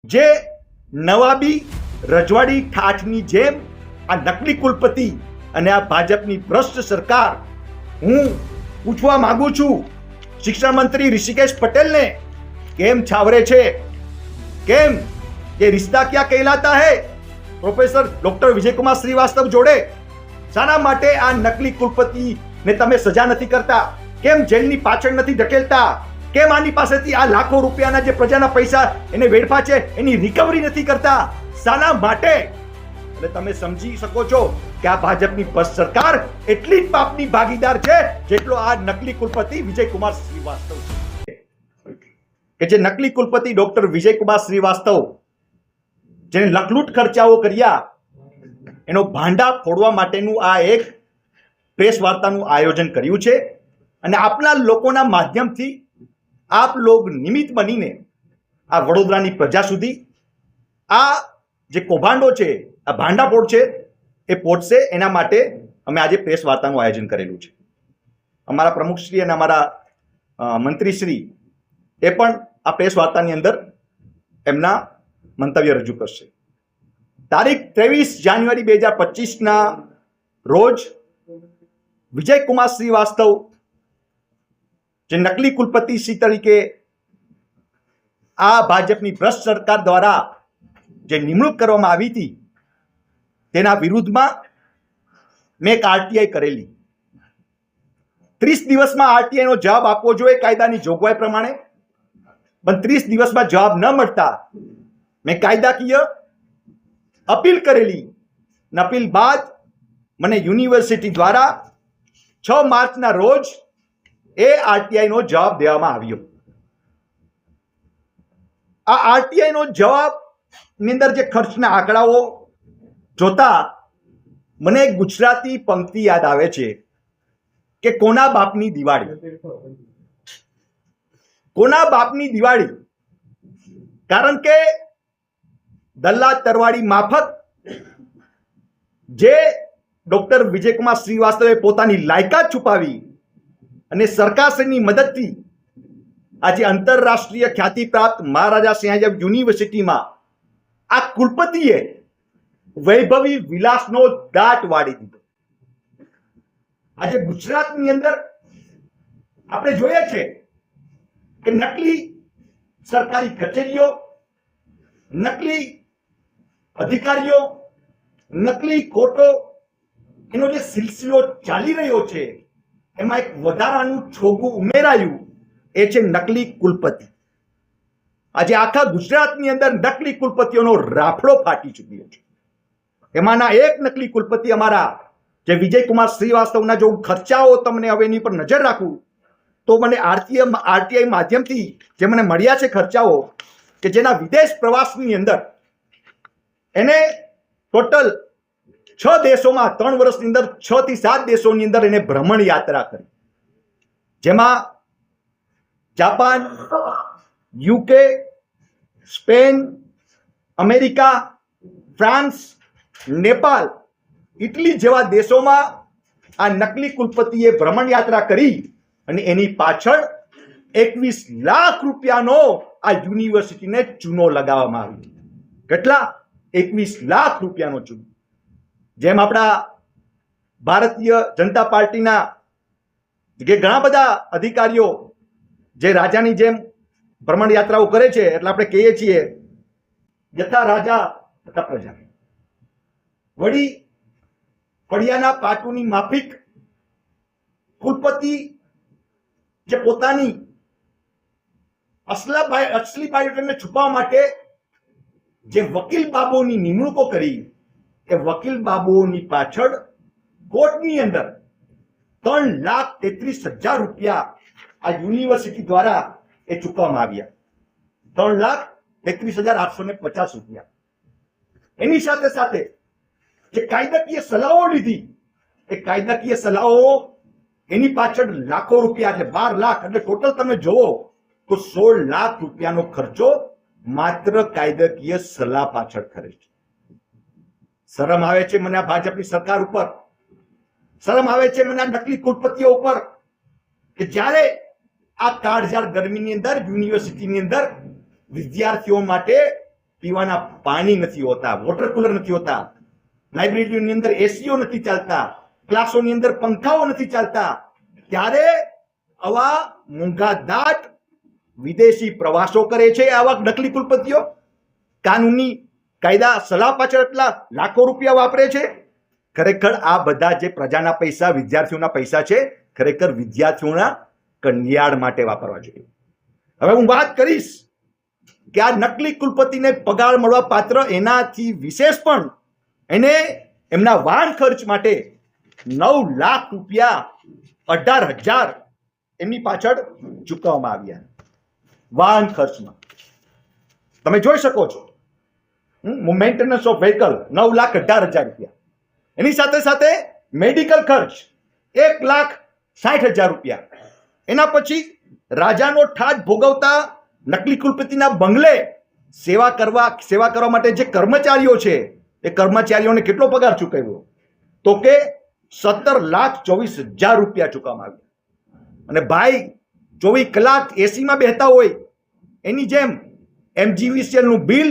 જે નવાબી રજવાડી ઠાઠની જેમ આ નકલી કુલપતિ અને આ ભાજપની ભ્રષ્ટ સરકાર, હું પૂછવા માંગુ છું શિક્ષણ મંત્રી ઋષિકેશ પટેલને, કેમ છાવરે છે? કેમ ये रिश्ता क्या कहलाता है પ્રોફેસર ડોક્ટર વિજયકુમાર શ્રીવાસ્તવ જોડે શાના માટે આ નકલી કુલપતિ ને તમે સજા નથી કરતા? કેમ જેલની પાછળ નથી ધકેલતા? કેમ આની પાસેથી આ લાખો રૂપિયાના જે પ્રજાના પૈસા એને વેડફા છે એની રિકવરી નથી કરતા? શાના માટે? એટલે તમે સમજી શકો છો કે આ ભાજપની ભ્રષ્ટ સરકાર એટલી જ પાપની ભાગીદાર છે જેટલો આ નકલી કુલપતિ વિજયકુમાર શ્રીવાસ્તવ છે. કે જે નકલી કુલપતિ ડોક્ટર વિજયકુમાર શ્રીવાસ્તવ જેને લખલૂટ ખર્ચાઓ કર્યા એનો ભાંડા ફોડવા માટેનું આ એક પ્રેસ વાર્તાનું આયોજન કર્યું છે. અને આપના લોકોના માધ્યમથી આપ લોગ નિમિત્ત બનીને આ વડોદરાની પ્રજા સુધી આ જે કૌભાંડો છે, આ ભાંડાફોડ છે એ પહોંચશે, એના માટે અમે આજે પ્રેસ વાર્તાનું આયોજન કરેલું છે. અમારા પ્રમુખશ્રી અને અમારા મંત્રીશ્રી એ પણ આ પ્રેસ વાર્તાની અંદર એમના મંતવ્ય રજૂ કરશે. તારીખ 23 જાન્યુઆરી 2025ના રોજ વિજયકુમાર શ્રીવાસ્તવ જે નકલી કુલપતિ શ્રી તરીકે આ ભાજપની ભ્રષ્ટ સરકાર દ્વારા જે નિમણૂક કરવામાં આવી હતી તેના વિરુદ્ધમાં મેં એક આરટીઆઈ કરેલી. 30 દિવસમાં આરટીઆઈ નો જવાબ આપવો જોઈએ કાયદાની જોગવાઈ પ્રમાણે, પણ 30 દિવસમાં જવાબ ન મળતા મેં કાયદાકીય અપીલ કરેલી. અપીલ બાદ મને યુનિવર્સિટી દ્વારા 6 માર્ચના રોજ એ આરટીઆઈ નો જવાબ દેવામાં આવ્યો. આ આરટીઆઈ નો જવાબ ની અંદર જે ખર્ચના આંકડાઓ જોતા મને એક ગુજરાતી પંક્તિ યાદ આવે છે કે કોના બાપની દિવાળી, કોના બાપની દિવાળી. કારણ કે દલ્લા તરવાડી માફક જે ડોક્ટર વિજયકુમાર શ્રીવાસ્તવે પોતાની લાયકાત છુપાવી અને સરકારશ્રીની મદદથી આજે આંતરરાષ્ટ્રીય ખ્યાતિ પ્રાપ્ત મહારાજા સિંહાજી યુનિવર્સિટીમાં આ કુલપતિએ વૈભવી વિલાસનો દાટ વાળી દીધો. આજે ગુજરાતની અંદર આપણે જોઈએ છે કે નકલી સરકારી કચેરીઓ, નકલી અધિકારીઓ, નકલી કોર્ટો, એનો જે સિલસિલો ચાલી રહ્યો છે એમાં એક વધારાનું છોગું ઉમેરાયું, એ છે નકલી કુલપતિ. આજે આખા ગુજરાતની અંદર નકલી કુલપતિઓનો રાફડો ફાટી ચૂક્યો છે. એમાંના એક નકલી કુલપતિ અમારા જે વિજયકુમાર શ્રીવાસ્તવના જો ખર્ચાઓ તમને હવે એની પર નજર રાખું તો મને આરટીઆઈ માધ્યમથી જે મને મળ્યા છે ખર્ચાઓ, કે જેના વિદેશ પ્રવાસની અંદર એને ટોટલ 6 દેશોમાં 3 વર્ષની અંદર 6 થી 7 દેશોની અંદર એને ભ્રમણ યાત્રા કરી, જેમાં Japan, UK, Spain, America, France, Nepal, Italy જેવા દેશોમાં આ નકલી કુલપતિએ ભ્રમણ યાત્રા કરી અને એની પાછળ 21 લાખ રૂપિયાનો આ યુનિવર્સિટીને ચૂનો લગાવવામાં આવ્યો. કેટલા? 21 લાખ રૂપિયાનો ચૂનો. જેમ આપણા ભારતીય જનતા પાર્ટીના જે ઘણા બધા અધિકારીઓ જે રાજાની જેમ ભ્રમણ યાત્રાઓ કરે છે, એટલે આપણે કહીએ છીએ યથા રાજા તથા પ્રજા. વળી ફળિયાના પાટુની માફિક કુલપતિ જે પોતાની અસલી બાયોડેટાને છુપાવવા માટે જે વકીલ બાબુઓની નિમણૂકો કરી, એ વકીલ બાબુઓની પાછળ કોર્ટની અંદર 3,33,000 રૂપિયા આ યુનિવર્સિટી દ્વારા એ ચૂકવવામાં આવ્યા. 3,33,850 રૂપિયા. એની સાથે સાથે જે કાયદાકીય સલાહો લીધી, એ કાયદાકીય સલાહો એની પાછળ લાખો રૂપિયા, એટલે 12 લાખ, એટલે ટોટલ તમે જોવો તો 16 લાખ રૂપિયાનો ખર્ચો માત્ર કાયદાકીય સલાહ પાછળ કરે છે. શરમ આવે છે મને આ ભાજપની સરકાર ઉપર, શરમ આવે છે મને આ નકલી કુલપતિઓ ઉપર કે જ્યારે આ કાળઝાળ ગરમીની અંદર યુનિવર્સિટીની અંદર વિદ્યાર્થીઓ માટે પીવાના પાણી નથી હોતા, વોટર કુલર નથી હોતા, લાઇબ્રેરીની અંદર એસીઓ નથી ચાલતા, ક્લાસોની અંદર પંખાઓ નથી ચાલતા, ત્યારે આવા મોંઘાદાટ વિદેશી પ્રવાસો કરે છે આવા નકલી કુલપતિઓ, કાનૂની કાયદા સલાહ પાછળ એટલા લાખો રૂપિયા વાપરે છે. ખરેખર આ બધા જે પ્રજાના પૈસા, વિદ્યાર્થીઓના પૈસા છે, ખરેખર વિદ્યાર્થીઓના કલ્યાણ માટે વાપરવા જોઈએ. હવે હું વાત કરીશ કે આ નકલી કુલપતિને પગાર મળવા પાત્ર એનાથી વિશેષ પણ એને એમના વાહન ખર્ચ માટે 9 લાખ રૂપિયા 18,000 એમની પાછળ ચૂકવવામાં આવ્યા. વાહન ખર્ચમાં તમે જોઈ શકો છો, મેન્ટેનન્સ ઓફ વ્હીકલ 9,18,000 રૂપિયા. એની સાથે સાથે મેડિકલ ખર્ચ 1,60,000 રૂપિયા. એના પછી રાજાનો ઠાઠ ભોગવતા નકલી કુલપતિના બંગલે સેવા કરવા માટે જે કર્મચારીઓ છે એ કર્મચારીઓને કેટલો પગાર ચૂકવ્યો? તો કે 17,24,000 રૂપિયા ચૂકવવામાં આવ્યા. અને ભાઈ 24 કલાક એસીમાં બેહતા હોય એની જેમ MGVCL નું બિલ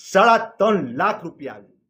3.5 લાખ રૂપિયા આવ્યું.